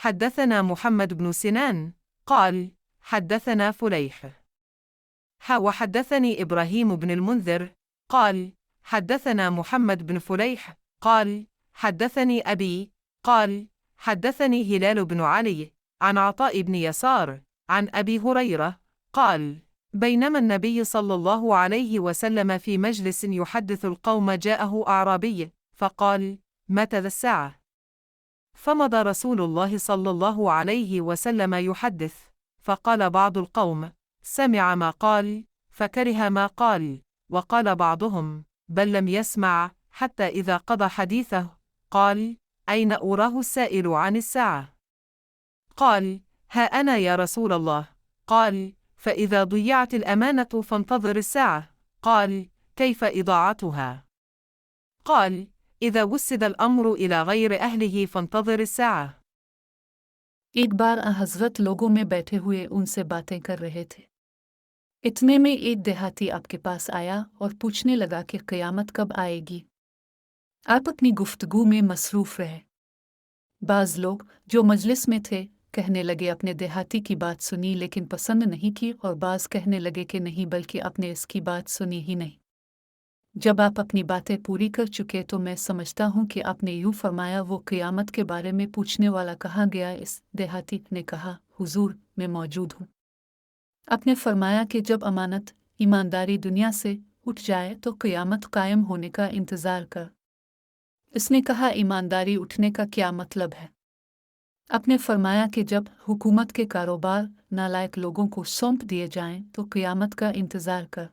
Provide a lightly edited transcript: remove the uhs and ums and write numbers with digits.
حدثنا محمد بن سنان قال حدثنا فليح وحدثني إبراهيم بن المنذر قال حدثنا محمد بن فليح قال حدثني أبي قال حدثني هلال بن علي عن عطاء بن يسار عن أبي هريرة قال بينما النبي صلى الله عليه وسلم في مجلس يحدث القوم جاءه أعرابي فقال متى ذا الساعة؟ فمضى رسول الله صلى الله عليه وسلم يحدث فقال بعض القوم سمع ما قال فكره ما قال وقال بعضهم بل لم يسمع حتى إذا قضى حديثه قال أين أراه السائل عن الساعة؟ قال ها أنا يا رسول الله. قال فإذا ضيعت الأمانة فانتظر الساعة. قال كيف إضاعتها؟ قال إذا وسد الأمر إلى غير أهله فانتظر الساعة. एक बार हज़रत लोगों में बैठे हुए उनसे बातें कर रहे थे। इतने में एक देहाती आपके पास आया और पूछने लगा कि क़यामत कब आएगी। आप अपनी गुफ्तगू में मसरूफ़ रहे। बाज़ लोग जो मजलिस में थे कहने लगे अपने देहाती की बात सुनी लेकिन पसंद नहीं की, और बाज़ कहने लगे कि नहीं बल्कि आपने इसकी बात सुनी ही नहीं। जब आप अपनी बातें पूरी कर चुके तो मैं समझता हूँ कि आपने यूँ फरमाया वो क़यामत के बारे में पूछने वाला कहाँ गया? इस देहाती ने कहा हुजूर मैं मौजूद हूँ। आपने फरमाया कि जब अमानत ईमानदारी दुनिया से उठ जाए तो क़यामत कायम होने का इंतज़ार कर। इसने कहा ईमानदारी उठने का क्या मतलब है? आपने फरमाया कि जब हुकूमत के कारोबार नालायक लोगों को सौंप दिए जाएं तो क़यामत का इंतज़ार कर।